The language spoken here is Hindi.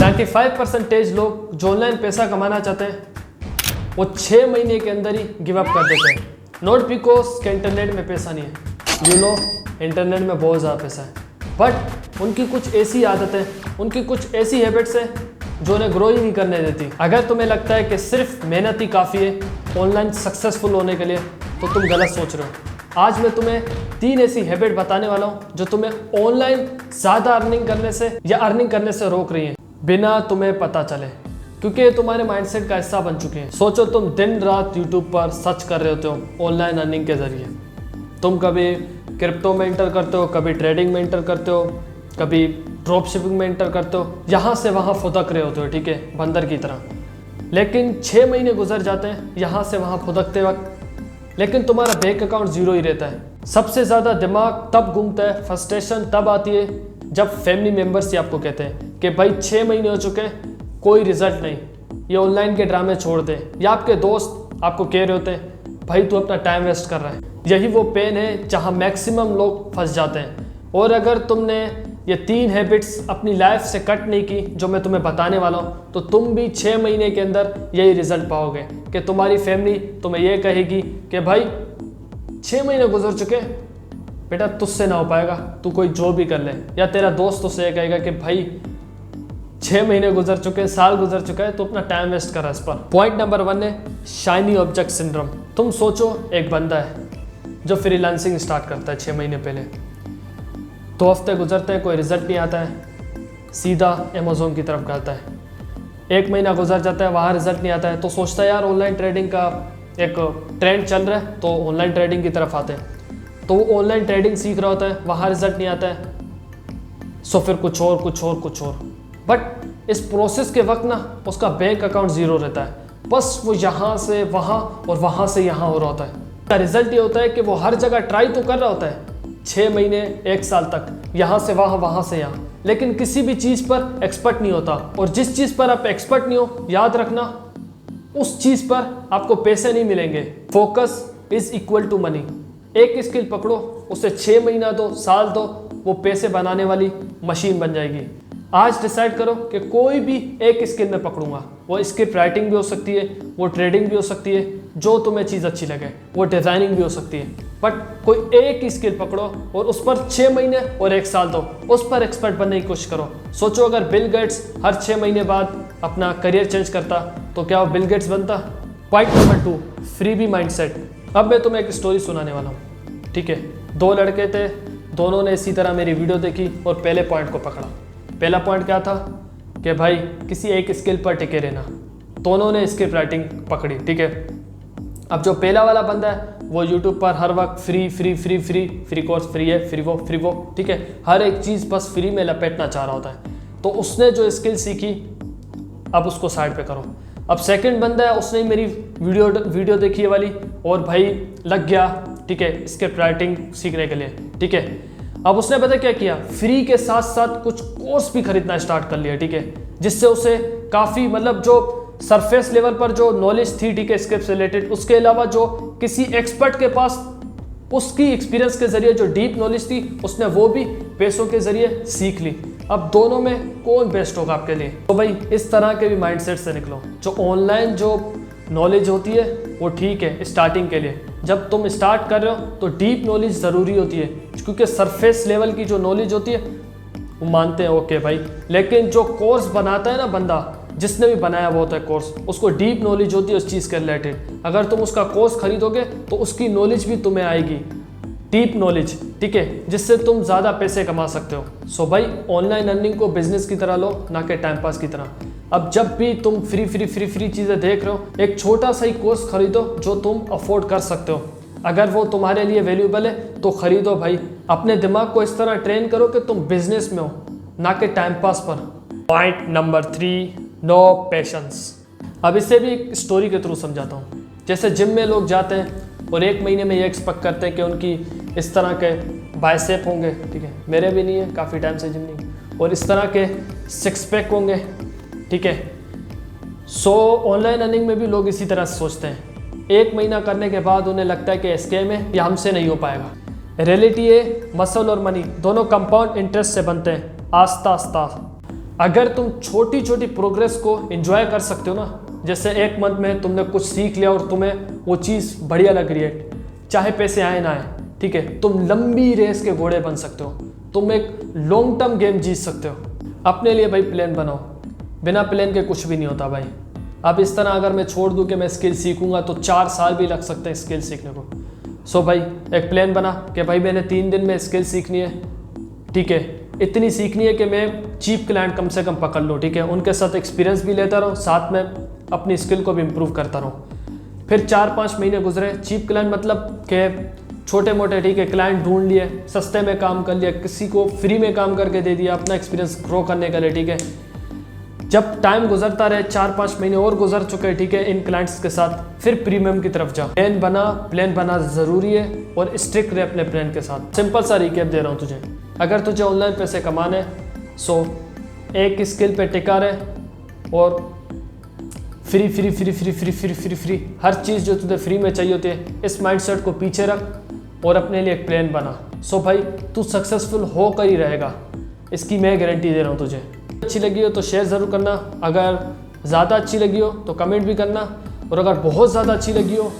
95% लोग जो ऑनलाइन पैसा कमाना चाहते हैं वो 6 महीने के अंदर ही गिव अप कर देते हैं। नॉट बिकॉज के इंटरनेट में पैसा नहीं है, यू नो इंटरनेट में बहुत ज़्यादा पैसा है, बट उनकी कुछ ऐसी आदतें, उनकी कुछ ऐसी हैबिट्स हैं जो उन्हें ग्रो ही नहीं करने देती। अगर तुम्हें लगता है कि सिर्फ मेहनत ही काफ़ी है ऑनलाइन सक्सेसफुल होने के लिए तो तुम गलत सोच रहे हो। आज मैं तुम्हें 3 ऐसी हैबिट बताने वाला हूँ जो तुम्हें ऑनलाइन ज़्यादा अर्निंग करने से या अर्निंग करने से रोक रही हैं बिना तुम्हें पता चले, क्योंकि ये तुम्हारे माइंडसेट का हिस्सा बन चुके हैं। सोचो तुम दिन रात यूट्यूब पर सर्च कर रहे होते हो ऑनलाइन अर्निंग के ज़रिए। तुम कभी क्रिप्टो में एंटर करते हो, कभी ट्रेडिंग में एंटर करते हो, कभी ड्रॉप शिपिंग में एंटर करते हो, यहाँ से वहाँ फुदक रहे होते हो, ठीक है, बंदर की तरह। लेकिन 6 महीने गुजर जाते हैं यहाँ से वहाँ फुदकते वक्त, लेकिन तुम्हारा बैंक अकाउंट ज़ीरो ही रहता है। सबसे ज़्यादा दिमाग तब घूमता है, फ्रस्ट्रेशन तब आती है जब फैमिली मेम्बर्स ही आपको कहते हैं कि भाई 6 महीने हो चुके हैं, कोई रिजल्ट नहीं, ये ऑनलाइन के ड्रामे छोड़ दे। या आपके दोस्त आपको कह रहे होते हैं भाई तू अपना टाइम वेस्ट कर रहा है। यही वो पेन है जहाँ मैक्सिमम लोग फंस जाते हैं। और अगर तुमने ये 3 हैबिट्स अपनी लाइफ से कट नहीं की जो मैं तुम्हें बताने वाला हूँ, तो तुम भी 6 महीने के अंदर यही रिजल्ट पाओगे कि तुम्हारी फैमिली तुम्हें ये कहेगी कि भाई 6 महीने गुजर चुके, बेटा तुझसे ना हो पाएगा, तू कोई जॉब ही कर ले। या तेरा दोस्त तुझसे ये कहेगा कि भाई 6 महीने गुजर चुके, साल गुजर चुका है, तो अपना टाइम वेस्ट कर रहा है इस पर। पॉइंट नंबर 1 है शाइनी ऑब्जेक्ट सिंड्रोम। तुम सोचो एक बंदा है जो फ्रीलांसिंग स्टार्ट करता है 6 महीने पहले, 2 हफ्ते गुजरते हैं, कोई रिजल्ट नहीं आता है, सीधा अमेज़ॉन की तरफ करता है। 1 महीना गुजर जाता है, वहाँ रिजल्ट नहीं आता है, तो सोचता है यार ऑनलाइन ट्रेडिंग का एक ट्रेंड चल रहा है तो ऑनलाइन ट्रेडिंग की तरफ आते हैं। तो वो ऑनलाइन ट्रेडिंग सीख रहा होता है, वहाँ रिजल्ट नहीं आता है, सो फिर कुछ और। बट इस प्रोसेस के वक्त ना उसका बैंक अकाउंट ज़ीरो रहता है, बस वो यहाँ से वहाँ और वहाँ से यहाँ हो रहा होता है। का रिजल्ट ये होता है कि वो हर जगह ट्राई तो कर रहा होता है 6 महीने 1 साल तक, यहाँ से वहाँ, वहाँ से यहाँ, लेकिन किसी भी चीज़ पर एक्सपर्ट नहीं होता। और जिस चीज़ पर आप एक्सपर्ट नहीं हो, याद रखना उस चीज़ पर आपको पैसे नहीं मिलेंगे। Focus is equal to money. एक स्किल पकड़ो, उसे 6 महीना दो, साल दो, वो पैसे बनाने वाली मशीन बन जाएगी। आज डिसाइड करो कि कोई भी एक स्किल में पकड़ूंगा। वो स्क्रिप्ट राइटिंग भी हो सकती है, वो ट्रेडिंग भी हो सकती है, जो तुम्हें चीज़ अच्छी लगे, वो डिज़ाइनिंग भी हो सकती है, बट कोई एक ही स्किल पकड़ो और उस पर 6 महीने और 1 साल दो, उस पर एक्सपर्ट बनने की कोशिश करो। सोचो अगर बिल गेट्स हर 6 महीने बाद अपना करियर चेंज करता तो क्या वो बिल गेट्स बनता। Point number 2 freebie mindset. अब मैं तुम्हें एक स्टोरी सुनाने वाला हूँ, ठीक है। 2 लड़के थे, दोनों ने इसी तरह मेरी वीडियो देखी और पहले पॉइंट को पकड़ा। पहला पॉइंट क्या था कि भाई किसी एक स्किल पर टिके रहना। दोनों ने स्क्रिप्ट राइटिंग पकड़ी, ठीक है। अब जो पहला वाला बंदा है वो यूट्यूब पर हर वक्त फ्री कोर्स, फ्री है, फ्री वो, ठीक है, हर एक चीज़ बस फ्री में लपेटना चाह रहा होता है। तो उसने जो स्किल सीखी अब उसको साइड पे करो। अब सेकंड बंदा है, उसने मेरी वीडियो देखी है वाली और भाई लग गया, ठीक है, स्क्रिप्ट राइटिंग सीखने के लिए, ठीक है। अब उसने पता क्या किया, फ्री के साथ साथ कुछ कोर्स भी खरीदना स्टार्ट कर लिया, ठीक है, जिससे उसे काफ़ी मतलब जो सरफेस लेवल पर जो नॉलेज थी, ठीक है, स्क्रिप्ट से रिलेटेड, उसके अलावा जो किसी एक्सपर्ट के पास उसकी एक्सपीरियंस के जरिए जो डीप नॉलेज थी उसने वो भी पैसों के जरिए सीख ली। अब दोनों में कौन बेस्ट होगा आपके लिए? तो भाई इस तरह के भी माइंडसेट से निकलो। जो ऑनलाइन जो नॉलेज होती है वो ठीक है स्टार्टिंग के लिए, जब तुम स्टार्ट कर रहे हो तो डीप नॉलेज ज़रूरी होती है, क्योंकि सरफेस लेवल की जो नॉलेज होती है वो मानते हैं ओके भाई, लेकिन जो कोर्स बनाता है ना बंदा, जिसने भी बनाया वो होता है कोर्स, उसको डीप नॉलेज होती है उस चीज़ के रिलेटेड। अगर तुम उसका कोर्स खरीदोगे तो उसकी नॉलेज भी तुम्हें आएगी, डीप नॉलेज, ठीक है, जिससे तुम ज़्यादा पैसे कमा सकते हो। सो भाई ऑनलाइन अर्निंग को बिजनेस की तरह लो, ना कि टाइम पास की तरह। अब जब भी तुम फ्री चीज़ें देख रहे हो, एक छोटा सा ही कोर्स खरीदो जो तुम अफोर्ड कर सकते हो। अगर वो तुम्हारे लिए वैल्यूएबल है तो खरीदो भाई। अपने दिमाग को इस तरह ट्रेन करो कि तुम बिजनेस में हो, ना कि टाइम पास पर। Point number 3 no patience. अब इसे भी एक स्टोरी के थ्रू समझाता हूँ। जैसे जिम में लोग जाते हैं और 1 महीने में ये एक्सपेक्ट करते हैं कि उनकी इस तरह के बाइसेप होंगे, ठीक है, मेरे भी नहीं है, काफ़ी टाइम से जिम नहीं, और इस तरह के 6 पैक होंगे, ठीक है। सो ऑनलाइन अर्निंग में भी लोग इसी तरह से सोचते हैं। 1 महीना करने के बाद उन्हें लगता है कि स्कैम है, या हमसे नहीं हो पाएगा। रियलिटी है मसल और मनी दोनों कंपाउंड इंटरेस्ट से बनते हैं, आस्ता आस्ता। अगर तुम छोटी छोटी प्रोग्रेस को एंजॉय कर सकते हो ना, जैसे एक मंथ में तुमने कुछ सीख लिया और तुम्हें वो चीज़ बढ़िया लग रही है, चाहे पैसे आए ना आए, ठीक है, तुम लंबी रेस के घोड़े बन सकते हो, तुम एक लॉन्ग टर्म गेम जीत सकते हो। अपने लिए भाई प्लान बनाओ, बिना प्लान के कुछ भी नहीं होता भाई। अब इस तरह अगर मैं छोड़ दूं कि मैं स्किल सीखूंगा तो 4 साल भी लग सकते हैं स्किल सीखने को। सो भाई एक प्लान बना कि भाई मैंने 3 दिन में स्किल सीखनी है, ठीक है, इतनी सीखनी है कि मैं चीप क्लाइंट कम से कम पकड़ लूँ, ठीक है, उनके साथ एक्सपीरियंस भी लेता रहूँ, साथ में अपनी स्किल को भी इम्प्रूव करता रहूँ। फिर 4-5 महीने गुजरे, चीप क्लाइंट मतलब कि छोटे मोटे, ठीक है, क्लाइंट ढूंढ लिए, सस्ते में काम कर लिया, किसी को फ्री में काम करके दे दिया अपना एक्सपीरियंस ग्रो करने के लिए, ठीक है। जब टाइम गुजरता रहे, 4-5 महीने और गुजर चुके हैं, ठीक है, इन क्लाइंट्स के साथ, फिर प्रीमियम की तरफ जाओ। प्लान बना ज़रूरी है और स्ट्रिक्ट रहे अपने प्लान के साथ। सिंपल सा रिकैप दे रहा हूँ तुझे, अगर तुझे ऑनलाइन पैसे कमाने सो एक स्किल पे टिका रहे और free free free free free free free free हर चीज़ जो तुझे फ्री में चाहिए होती है, इस माइंडसेट को पीछे रख और अपने लिए एक प्लान बना। सो भाई तू सक्सेसफुल होकर ही रहेगा, इसकी मैं गारंटी दे रहा हूँ तुझे। अच्छी लगी हो तो शेयर ज़रूर करना, अगर ज़्यादा अच्छी लगी हो तो कमेंट भी करना, और अगर बहुत ज़्यादा अच्छी लगी हो